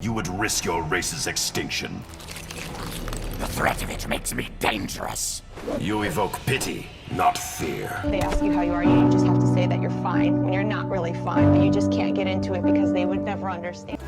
You would risk your race's extinction. The threat of it makes me dangerous. You evoke pity, not fear. They ask you how you are, you just have to say that you're fine when you're not really fine, but you just can't get into it because they would never understand.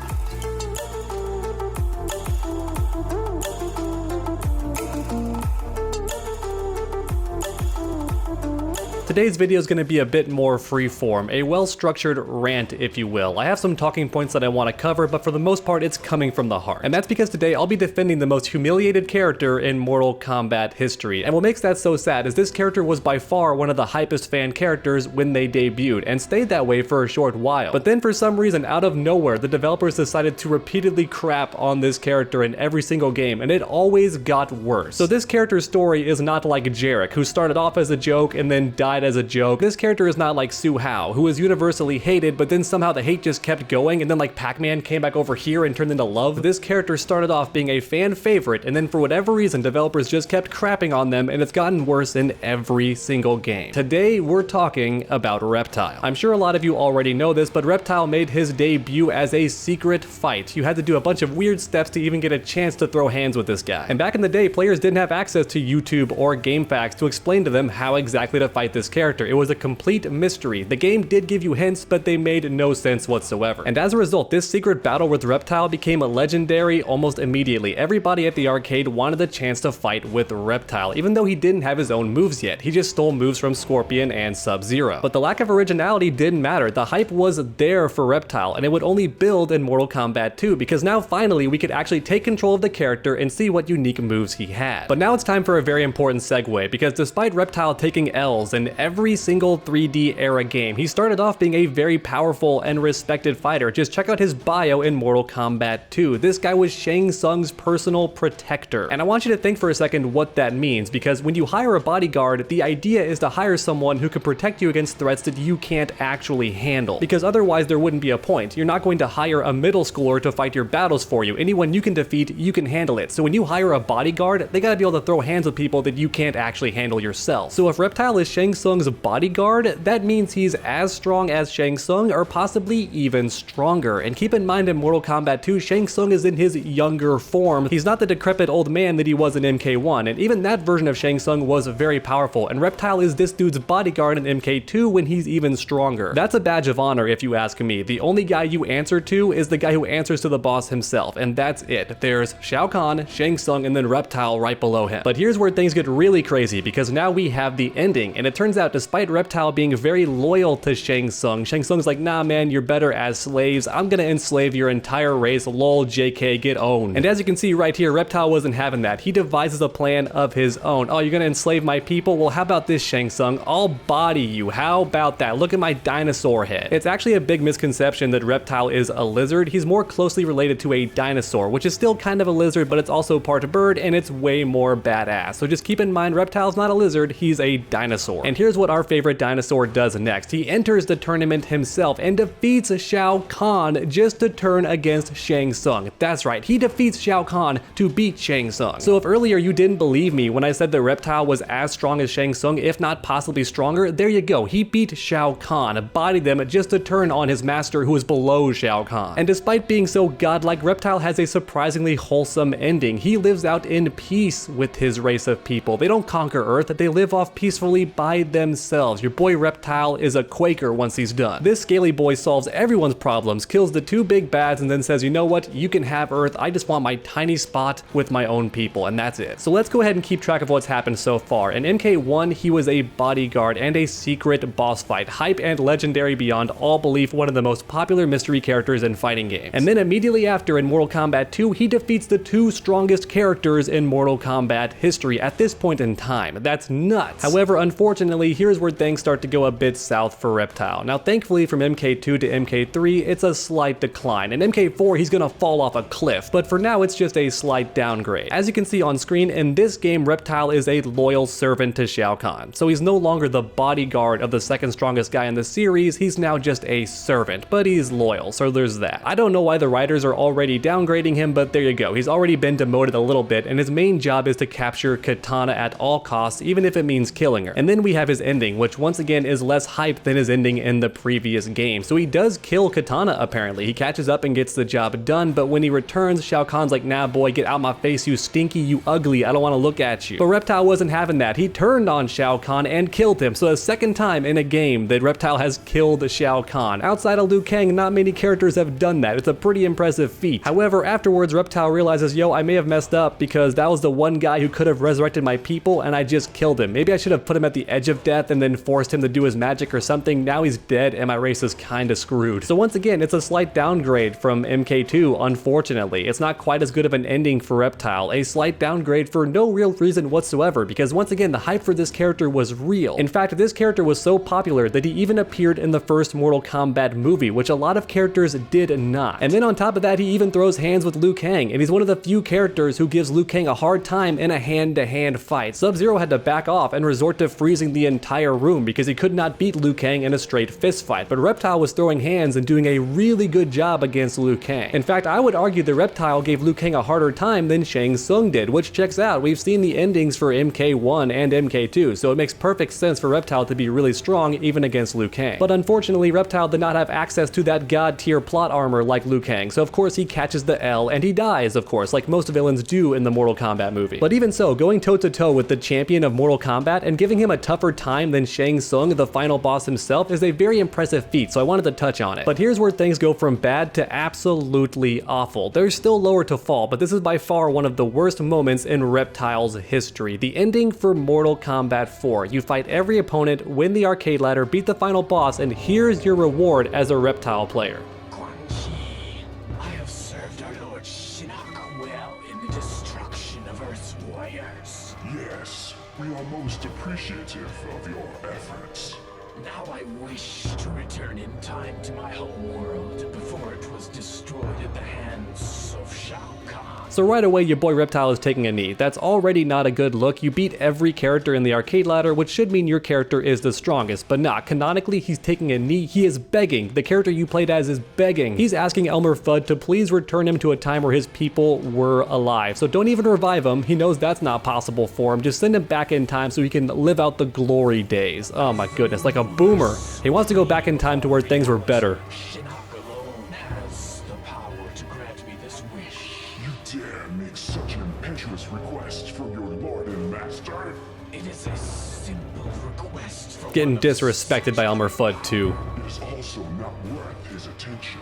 Today's video is going to be a bit more freeform, a well-structured rant, if you will. I have some talking points that I want to cover, but for the most part, it's coming from the heart. And that's because today I'll be defending the most humiliated character in Mortal Kombat history. And what makes that so sad is this character was by far one of the hypest fan characters when they debuted, and stayed that way for a short while. But then for some reason, out of nowhere, the developers decided to repeatedly crap on this character in every single game, and it always got worse. So this character's story is not like Jarek, who started off as a joke and then died as a joke. This character is not like Su Hao, who was universally hated, but then somehow the hate just kept going, and then like Pac-Man came back over here and turned into love. This character started off being a fan favorite, and then for whatever reason, developers just kept crapping on them, and it's gotten worse in every single game. Today, we're talking about Reptile. I'm sure a lot of you already know this, but Reptile made his debut as a secret fight. You had to do a bunch of weird steps to even get a chance to throw hands with this guy. And back in the day, players didn't have access to YouTube or GameFAQs to explain to them how exactly to fight this character. It was a complete mystery. The game did give you hints, but they made no sense whatsoever. And as a result, this secret battle with Reptile became legendary almost immediately. Everybody at the arcade wanted a chance to fight with Reptile, even though he didn't have his own moves yet. He just stole moves from Scorpion and Sub-Zero. But the lack of originality didn't matter. The hype was there for Reptile, and it would only build in Mortal Kombat 2, because now finally we could actually take control of the character and see what unique moves he had. But now it's time for a very important segue, because despite Reptile taking L's in every single 3D era game, he started off being a very powerful and respected fighter. Just check out his bio in Mortal Kombat 2. This guy was Shang Tsung's personal protector. And I want you to think for a second what that means, because when you hire a bodyguard, the idea is to hire someone who can protect you against threats that you can't actually handle, because otherwise there wouldn't be a point. You're not going to hire a middle schooler to fight your battles for you. Anyone you can defeat, you can handle it. So when you hire a bodyguard, they gotta be able to throw hands with people that you can't actually handle yourself. So if Reptile is Shang Tsung's bodyguard, that means he's as strong as Shang Tsung, or possibly even stronger. And keep in mind, in Mortal Kombat 2, Shang Tsung is in his younger form. He's not the decrepit old man that he was in MK1, and even that version of Shang Tsung was very powerful, and Reptile is this dude's bodyguard in MK2 when he's even stronger. That's a badge of honor if you ask me. The only guy you answer to is the guy who answers to the boss himself, and that's it. There's Shao Kahn, Shang Tsung, and then Reptile right below him. But here's where things get really crazy, because now we have the ending, and it turns out despite Reptile being very loyal to Shang Tsung, Shang Tsung's like, nah man, you're better as slaves. I'm gonna enslave your entire race. Lol, JK, get owned. And as you can see right here, Reptile wasn't having that. He devises a plan of his own. Oh, you're gonna enslave my people? Well, how about this, Shang Tsung? I'll body you. How about that? Look at my dinosaur head. It's actually a big misconception that Reptile is a lizard. He's more closely related to a dinosaur, which is still kind of a lizard, but it's also part bird, and it's way more badass. So just keep in mind, Reptile's not a lizard, he's a dinosaur. And here's what our favorite dinosaur does next. He enters the tournament himself and defeats Shao Kahn just to turn against Shang Tsung. That's right, he defeats Shao Kahn to beat Shang Tsung. So if earlier you didn't believe me when I said that Reptile was as strong as Shang Tsung, if not possibly stronger, there you go. He beat Shao Kahn, bodied them just to turn on his master who is below Shao Kahn. And despite being so godlike, Reptile has a surprisingly wholesome ending. He lives out in peace with his race of people. They don't conquer Earth, they live off peacefully by themselves. Your boy Reptile is a Quaker once he's done. This scaly boy solves everyone's problems, kills the two big bads, and then says, you know what, you can have Earth, I just want my tiny spot with my own people, and that's it. So let's go ahead and keep track of what's happened so far. In MK1, he was a bodyguard and a secret boss fight, hype and legendary beyond all belief, one of the most popular mystery characters in fighting games. And then immediately after, in Mortal Kombat 2, he defeats the two strongest characters in Mortal Kombat history at this point in time. That's nuts. However, unfortunately, here's where things start to go a bit south for Reptile. Now, thankfully, from MK2 to MK3, it's a slight decline. In MK4, he's gonna fall off a cliff, but for now, it's just a slight downgrade. As you can see on screen, in this game, Reptile is a loyal servant to Shao Kahn. So he's no longer the bodyguard of the second strongest guy in the series, he's now just a servant, but he's loyal, so there's that. I don't know why the writers are already downgrading him, but there you go. He's already been demoted a little bit, and his main job is to capture Katana at all costs, even if it means killing her. And then we have his ending, which once again is less hype than his ending in the previous game. So he does kill Katana apparently. He catches up and gets the job done, but when he returns, Shao Kahn's like, nah boy, get out my face, you stinky, you ugly, I don't want to look at you. But Reptile wasn't having that. He turned on Shao Kahn and killed him. So the second time in a game that Reptile has killed Shao Kahn. Outside of Liu Kang, not many characters have done that. It's a pretty impressive feat. However, afterwards, Reptile realizes, yo, I may have messed up because that was the one guy who could have resurrected my people and I just killed him. Maybe I should have put him at the edge of death and then forced him to do his magic or something. Now he's dead and my race is kinda screwed. So once again, it's a slight downgrade from MK2, unfortunately. It's not quite as good of an ending for Reptile. A slight downgrade for no real reason whatsoever, because once again, the hype for this character was real. In fact, this character was so popular that he even appeared in the first Mortal Kombat movie, which a lot of characters did not. And then on top of that, he even throws hands with Liu Kang, and he's one of the few characters who gives Liu Kang a hard time in a hand-to-hand fight. Sub-Zero had to back off and resort to freezing the entire room because he could not beat Liu Kang in a straight fist fight, but Reptile was throwing hands and doing a really good job against Liu Kang. In fact, I would argue that Reptile gave Liu Kang a harder time than Shang Tsung did, which checks out. We've seen the endings for MK1 and MK2, so it makes perfect sense for Reptile to be really strong even against Liu Kang. But unfortunately, Reptile did not have access to that god tier plot armor like Liu Kang, so of course he catches the L and he dies, of course, like most villains do in the Mortal Kombat movie. But even so, going toe-to-toe with the champion of Mortal Kombat and giving him a tougher time than Shang Tsung, the final boss himself, is a very impressive feat, so I wanted to touch on it. But here's where things go from bad to absolutely awful. There's still lower to fall, but this is by far one of the worst moments in Reptile's history. The ending for Mortal Kombat 4. You fight every opponent, win the arcade ladder, beat the final boss, and here's your reward as a Reptile player. Quan Chi, I have served our Lord Shinnok well in the destruction of Earth's warriors. Yes, we are most appreciative of your efforts. Now I wish to return in time to my home world before it was destroyed at the hands of Shao Kahn. So right away, your boy Reptile is taking a knee. That's already not a good look. You beat every character in the arcade ladder, which should mean your character is the strongest, but not. Canonically, he's taking a knee. He is begging. The character you played as is begging. He's asking Elmer Fudd to please return him to a time where his people were alive. So don't even revive him. He knows that's not possible for him. Just send him back in time so he can live out the glory days. Oh my goodness, like a boomer. He wants to go back in time to where things were better. Shinnok alone has the power to grant me this wish. You dare make such an impetuous request from your lord and master? It is a simple request for Getting one of disrespected by Elmer Fudd too. It is also not worth his attention.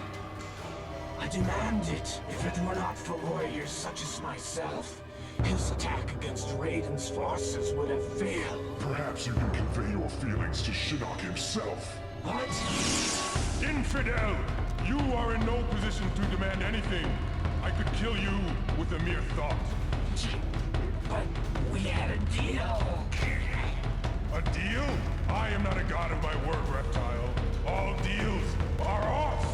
I demand it. If it were not for warriors such as myself, his attack against Raiden's forces would have failed. Perhaps you can convey your feelings to Shinnok himself. What? Infidel! You are in no position to demand anything. I could kill you with a mere thought. But we had a deal. A deal? I am not a god of my word, Reptile. All deals are off!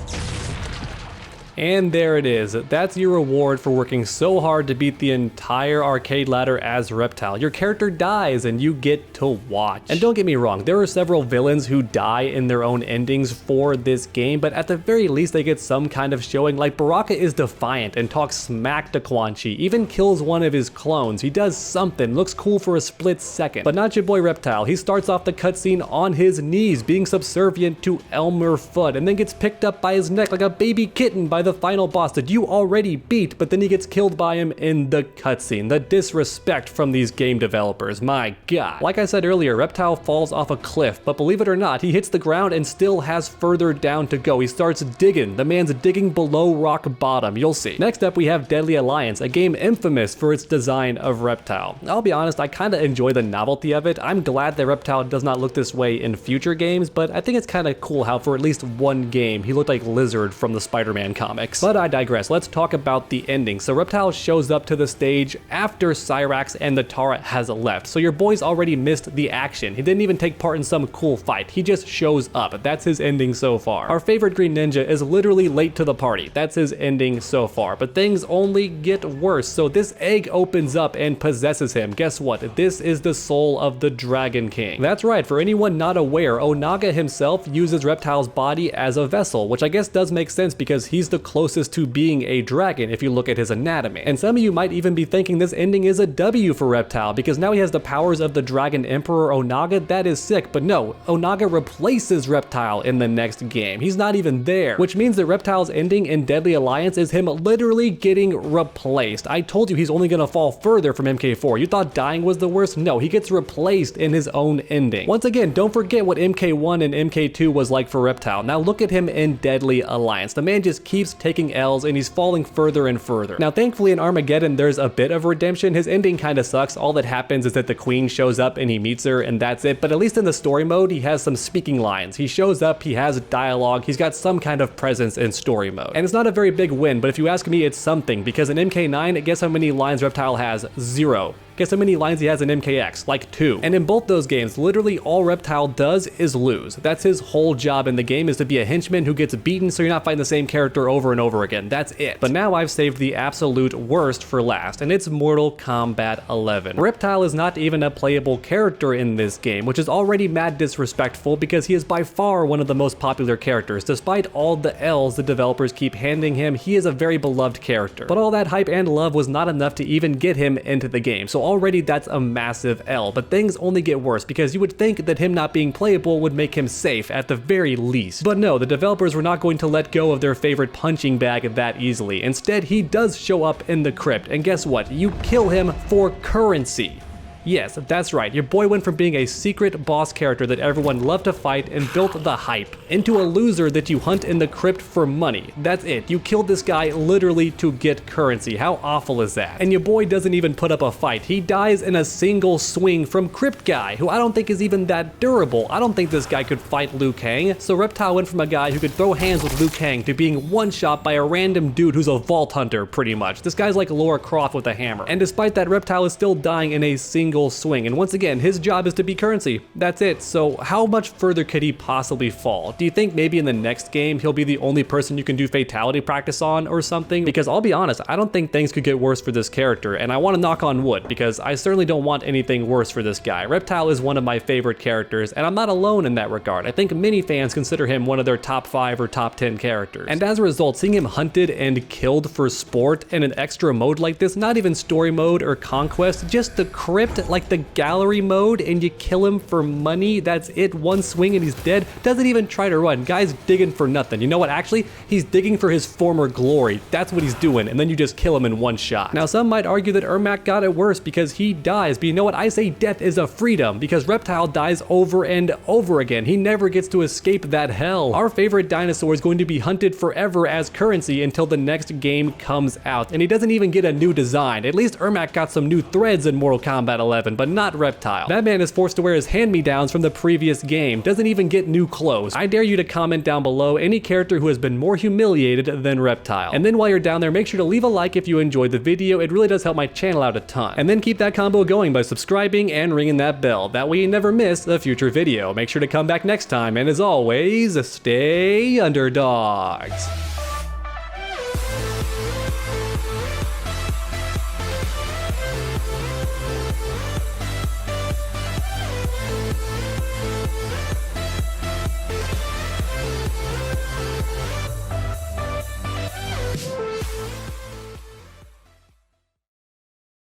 And there it is. That's your reward for working so hard to beat the entire arcade ladder as Reptile. Your character dies and you get to watch. And don't get me wrong, there are several villains who die in their own endings for this game, but at the very least they get some kind of showing. Like Baraka is defiant and talks smack to Quan Chi, even kills one of his clones. He does something, looks cool for a split second. But not your boy Reptile. He starts off the cutscene on his knees, being subservient to Elmer Fudd, and then gets picked up by his neck like a baby kitten by the final boss that you already beat, but then he gets killed by him in the cutscene. The disrespect from these game developers, my god. Like I said earlier, Reptile falls off a cliff, but believe it or not, he hits the ground and still has further down to go. He starts digging. The man's digging below rock bottom, you'll see. Next up, we have Deadly Alliance, a game infamous for its design of Reptile. I'll be honest, I kinda enjoy the novelty of it. I'm glad that Reptile does not look this way in future games, but I think it's kinda cool how for at least one game, he looked like Lizard from the Spider-Man comics. But I digress, let's talk about the ending. So Reptile shows up to the stage after Cyrax and the Tara has left. So your boy's already missed the action. He didn't even take part in some cool fight. He just shows up. That's his ending so far. Our favorite Green Ninja is literally late to the party. That's his ending so far. But things only get worse. So this egg opens up and possesses him. Guess what? This is the soul of the Dragon King. That's right, for anyone not aware, Onaga himself uses Reptile's body as a vessel, which I guess does make sense because he's the closest to being a dragon if you look at his anatomy. And some of you might even be thinking this ending is a W for Reptile because now he has the powers of the Dragon Emperor Onaga. That is sick, but no, Onaga replaces Reptile in the next game. He's not even there, which means that Reptile's ending in Deadly Alliance is him literally getting replaced. I told you he's only gonna fall further from MK4. You thought dying was the worst? No, he gets replaced in his own ending. Once again, don't forget what MK1 and MK2 was like for Reptile. Now look at him in Deadly Alliance. The man just keeps taking L's and he's falling further and further. Now thankfully in Armageddon there's a bit of redemption. His ending kind of sucks. All that happens is that the queen shows up and he meets her and that's it. But at least in the story mode he has some speaking lines. He shows up, he has dialogue, he's got some kind of presence in story mode. And it's not a very big win, but if you ask me, it's something, because in MK9, guess how many lines Reptile has? 0. Guess how many lines he has in MKX? Like 2. And in both those games, literally all Reptile does is lose. That's his whole job in the game, is to be a henchman who gets beaten so you're not fighting the same character over and over again. That's it. But now I've saved the absolute worst for last, and it's Mortal Kombat 11. Reptile is not even a playable character in this game, which is already mad disrespectful because he is by far one of the most popular characters. Despite all the L's the developers keep handing him, he is a very beloved character. But all that hype and love was not enough to even get him into the game. So already that's a massive L, but things only get worse because you would think that him not being playable would make him safe at the very least. But no, the developers were not going to let go of their favorite punching bag that easily. Instead, he does show up in the Krypt, and guess what? You kill him for currency. Yes, that's right, your boy went from being a secret boss character that everyone loved to fight and built the hype, into a loser that you hunt in the Krypt for money. That's it, you killed this guy literally to get currency. How awful is that? And your boy doesn't even put up a fight. He dies in a single swing from Krypt guy, who I don't think is even that durable. I don't think this guy could fight Liu Kang. So Reptile went from a guy who could throw hands with Liu Kang to being one-shot by a random dude who's a vault hunter, pretty much. This guy's like Lara Croft with a hammer. And despite that, Reptile is still dying in a single swing, and once again his job is to be currency. That's it. So how much further could he possibly fall? Do you think maybe in the next game he'll be the only person you can do fatality practice on or something? Because I'll be honest, I don't think things could get worse for this character, and I want to knock on wood because I certainly don't want anything worse for this guy. Reptile is one of my favorite characters, and I'm not alone in that regard. I think many fans consider him one of their top 5 or top 10 characters, and as a result, seeing him hunted and killed for sport in an extra mode like this, not even story mode or conquest, just the Krypt, like the gallery mode, and you kill him for money. That's it, one swing and he's dead. Doesn't even try to run. Guy's digging for nothing. You know what, actually he's digging for his former glory. That's what he's doing, and then you just kill him in one shot. Now some might argue that Ermac got it worse because he dies, but you know what, I say death is a freedom because Reptile dies over and over again. He never gets to escape that hell. Our favorite dinosaur is going to be hunted forever as currency until the next game comes out, and he doesn't even get a new design. At least Ermac got some new threads in Mortal Kombat 11, but not Reptile. That man is forced to wear his hand-me-downs from the previous game, doesn't even get new clothes. I dare you to comment down below any character who has been more humiliated than Reptile. And then while you're down there, make sure to leave a like if you enjoyed the video. It really does help my channel out a ton. And then keep that combo going by subscribing and ringing that bell. That way you never miss a future video. Make sure to come back next time, and as always, stay underdogs.